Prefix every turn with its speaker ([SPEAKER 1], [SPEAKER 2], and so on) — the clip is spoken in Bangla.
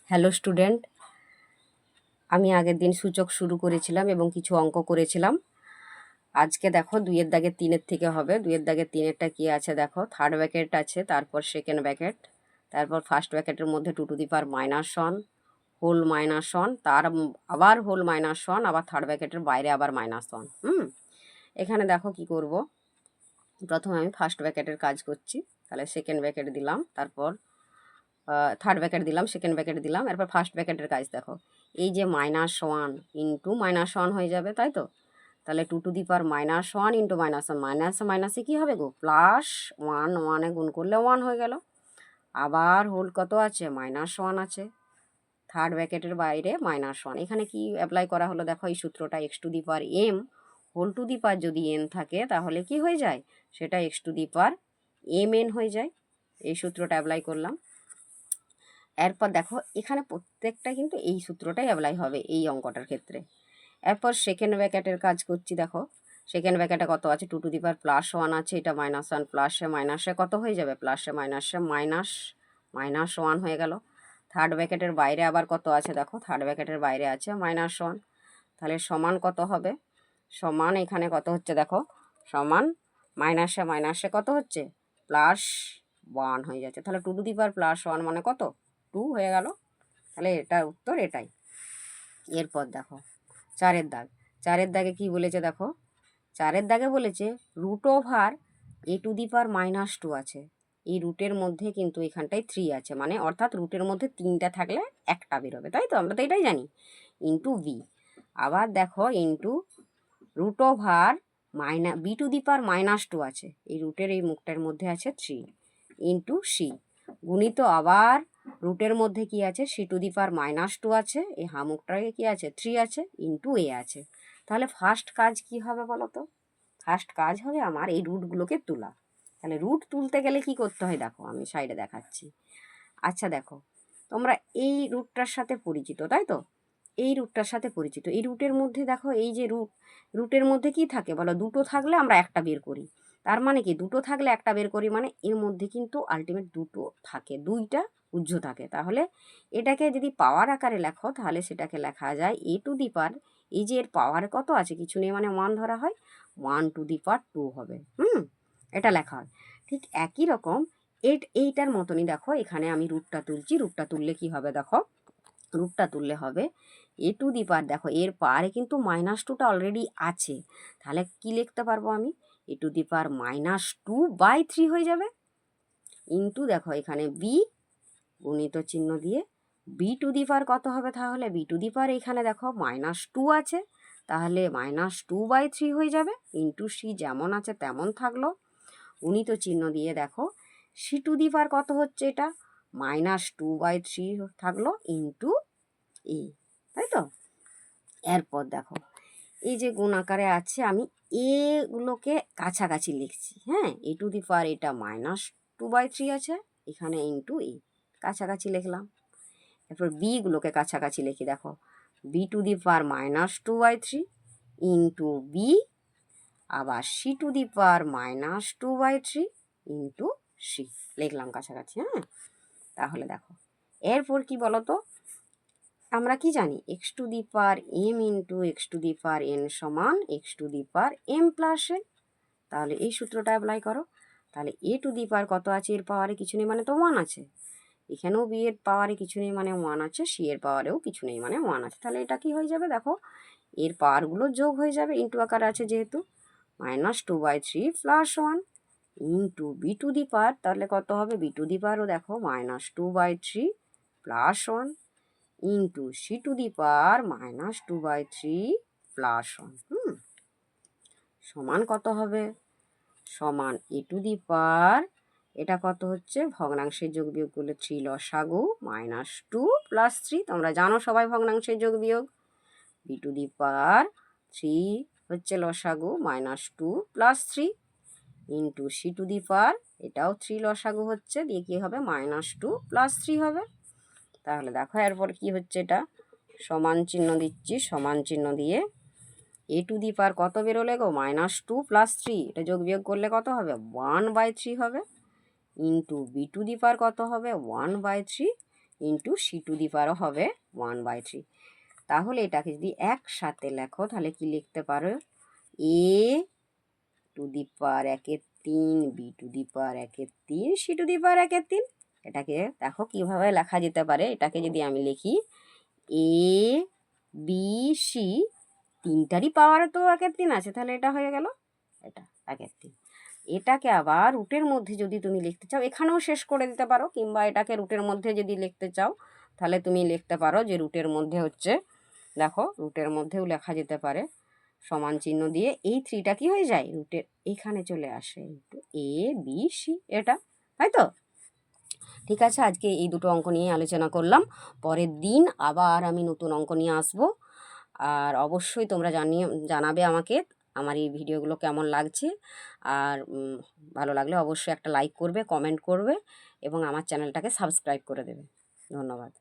[SPEAKER 1] হ্যালো স্টুডেন্ট, আমি আগের দিন সূচক শুরু করেছিলাম এবং কিছু অঙ্ক করেছিলাম। আজকে দেখো 2 এর দাগে 3-এর থেকে হবে। 2 এর দাগে 3-এরটা কি আছে দেখো, থার্ড ব্র্যাকেট আছে, তারপর সেকেন্ড ব্র্যাকেট, তারপর ফার্স্ট ব্র্যাকেটের মধ্যে 2 টু দি পাওয়ার -1 হোল -1, তার আবার হোল -1, আবার থার্ড ব্র্যাকেটের বাইরে আবার -1। এখানে দেখো কি করব, প্রথমে আমি ফার্স্ট ব্র্যাকেটের কাজ করছি। তাহলে সেকেন্ড ব্র্যাকেট দিলাম, তারপর থার্ড ব্র্যাকেট দিলাম, সেকেন্ড ব্র্যাকেট দিলাম, এরপর ফার্স্ট ব্র্যাকেটের কাজ দেখো। এই যে -1 ইন্টু -1 হয়ে যাবে, তাই তো? তাহলে 2 টু দি পাওয়ার -1 ইন্টু -1, মাইনাসে মাইনাসে কী হবে গো, +1, 1-এ গুণ করলে 1 হয়ে গেল। আবার হোল কত আছে, -1 আছে, থার্ড ব্র্যাকেটের বাইরে -1। এখানে কি অ্যাপ্লাই করা হলো দেখো, এই সূত্রটা x to the power m whole to the power যদি n থাকে তাহলে কি হয়ে যায়, সেটা x to the power mn হয়ে যায়। এই সূত্রটা অ্যাপ্লাই করলাম। এরপর দেখো এখানে প্রত্যেকটা কিন্তু এই সূত্রটাই অ্যাপ্লাই হবে এই অঙ্কটার ক্ষেত্রে। এরপর সেকেন্ড ব্র্যাকেটের কাজ করছি। দেখো সেকেন্ড ব্র্যাকেটে কত আছে, 2 টু দি পাওয়ার +1 আছে, এটা -1, প্লাসে মাইনাসে কত হয়ে যাবে, প্লাসে মাইনাসে -1 হয়ে গেল। থার্ড ব্র্যাকেটের বাইরে আবার কত আছে দেখো, থার্ড ব্র্যাকেটের বাইরে আছে -1, তাহলে সমান কত হবে, সমান এখানে কত হচ্ছে দেখো, সমান মাইনাসে মাইনাসে কত হচ্ছে, +1 হয়ে যাচ্ছে। তাহলে 2 টু দি পাওয়ার +1 মানে কত, 2 হয়ে গেল। তাহলে এটার উত্তর এটাই। এরপর দেখো চারের দাগ, চারের দাগে কি বলেছে দেখো, চারের দাগে বলেছে √a টু দি পাওয়ার -2 আছে। এই রুটের মধ্যে কিন্তু এখানটায় 3 আছে, মানে অর্থাৎ রুটের মধ্যে 3টা থাকলে একটা বেরোবে, তাই তো? আমরা তো এটাই জানি। ইন্টু বি, আবার দেখো ইন্টু b টু দি পাওয়ার -2 আছে, এই রুটের এই মুখটার মধ্যে আছে 3, ইন্টু সি, গুণিত আবার রুটের মধ্যে কি আছে, সি টু দি পাওয়ার -2 আছে, এই হামুকটায় কি আছে, 3 আছে, ইন্টু এ আছে। তাহলে ফার্স্ট কাজ কি হবে বলো তো, ফার্স্ট কাজ হবে আমার এই রুটগুলোকে তোলা। তাহলে রুট তুলতে গেলে কি করতে হয় দেখো, আমি সাইডে দেখাচ্ছি। আচ্ছা দেখো, তোমরা এই রুটটার সাথে পরিচিত, তাই তো? এই রুটটার সাথে পরিচিত। এই রুটের মধ্যে দেখো, এই যে রুটের মধ্যে কি থাকে বলো, দুটো থাকলে আমরা একটা বের করি। তার মানে কি, দুটো থাকলে একটা বের করি মানে এর মধ্যে কিন্তু আলটিমেট দুটো থাকে, দুইটা উজ্জ থাকে। তাহলে এটাকে যদি পাওয়ার আকারে লেখো তাহলে সেটাকে লেখা যায় a টু দি পাওয়ার, এই যে এর পাওয়ার কত আছে, কিছু নেই মানে 1 ধরা হয়, 1 টু দি পাওয়ার 2 হবে। এটা লেখা হয়। ঠিক একই রকম এইটার মতনই দেখো, এখানে আমি রুটটা তুলছি। রুটটা তুললে কি হবে দেখো, রুটটা তুললে হবে a টু দি পাওয়ার, দেখো এর পাওয়ারে কিন্তু -2টা অলরেডি আছে, তাহলে কি লিখতে পারবো আমি, a টু দি পাওয়ার -2/3 হয়ে যাবে। ইন্টু দেখো এখানে b, গুণিত চিহ্ন দিয়ে b টু দি পাওয়ার কত হবে, তাহলে b টু দি পাওয়ার এখানে দেখো -2 আছে, তাহলে -2/3 হয়ে যাবে। ইন্টু সি যেমন আছে তেমন থাকলো, গুণিত চিহ্ন দিয়ে দেখো সি টু দি পাওয়ার কত হচ্ছে, এটা -2/3 থাকলো, ইন্টু এ, তাই তো? এরপর দেখো এই যে গুণ আকারে আছে, আমি এগুলোকে কাছাকাছি লিখছি। হ্যাঁ, a টু দি পাওয়ার এটা -2/3 আছে, এখানে ইন্টু এ, কাছাকাছি লিখলাম। এরপর বিগুলোকে কাছাকাছি লিখি। দেখো b to the power -2/3 into b, আবার c to the power -2/3 into c, লিখলাম কাছাকাছি। হ্যাঁ, তাহলে দেখো এরপর কি বলতো, আমরা কি জানি, x two the power m into x two the power n সমান x two the power m plus n। তাহলে এই সূত্রটা অ্যাপ্লাই করো। তাহলে a টু দি পাওয়ার কত আছে, এর পাওয়ারে কিছু নেই মানে তো 1 আছে, এখানেও b এর পাওয়ারে কিছু নেই মানে 1 আছে, c এর পাওয়ারেও কিছু নেই মানে 1 আছে। তাহলে এটা কি হয়ে যাবে দেখো, এর পাওয়ারগুলো যোগ হয়ে যাবে, ইন্টু আকারে আছে যেহেতু, -2/3 plus 1 into b to the power, তাহলে কত হবে, বি টু দি পাওয়ারও দেখো -2/3 plus 1 into c to the power -2/3 plus 1, সমান কত হবে, সমান এ টু দি পাওয়ার, এটা কত হচ্ছে, ভগ্নাংশের যোগ বিয়োগ করলে 3 লসাগু -2 প্লাস 3, তোমরা জানো সবাই ভগ্নাংশের যোগ বিয়োগ, বি টু দি পাওয়ার 3 হচ্ছে লসাগু -2 plus 3 into c to the power, এটাও 3 লসাগু হচ্ছে, দিয়ে কি হবে -2 প্লাস 3 হবে। তাহলে দেখো এরপর কি হচ্ছে, এটা সমান চিহ্ন দিচ্ছি, সমান চিহ্ন দিয়ে এ টু দি পাওয়ার কত বেরোলে গো, -2 প্লাস 3, এটা যোগ বিয়োগ করলে কত হবে, 1/3 হবে, ইন্টু বি টু দি পাওয়ার কত হবে, 1/3 ইন্টু সি টু দি পাওয়ার হবে 1/3। তাহলে এটাকে যদি একসাথে লেখো তাহলে কি লিখতে পারো, a to the power 1/3, b to the power 1/3, c to the power 1/3। এটাকে দেখো কিভাবে লেখা যেতে পারে। এটাকে যদি আমি লিখি এ বি সি, তিনটারই পাওয়ারে তো 1/3 আছে, তাহলে এটা হয়ে গেল এটা 1/3। এটাকে আবার রুটের মধ্যে যদি তুমি লিখতে চাও এখানেও শেষ করে দিতে পারো, কিংবা এটাকে রুটের মধ্যে যদি লিখতে চাও তাহলে তুমি লিখতে পারো যে রুটের মধ্যে হচ্ছে, দেখো রুটের মধ্যেও লেখা যেতে পারে সমান চিহ্ন দিয়ে, এই 3টা কি হয়ে যায় রুটের এইখানে চলে আসে, এ বি সি, এটা তাই তো। ঠিক আছে, আজকে এই দুটো অঙ্ক নিয়ে আলোচনা করলাম। পরের দিন আবার আমি নতুন অঙ্ক নিয়ে আসবো। আর অবশ্যই তোমরা জানাবে আমাকে আমার এই ভিডিওগুলো কেমন লাগছে। আর ভালো লাগলে অবশ্যই একটা লাইক করবে, কমেন্ট করবে এবং আমার চ্যানেলটাকে সাবস্ক্রাইব করে দেবে। ধন্যবাদ।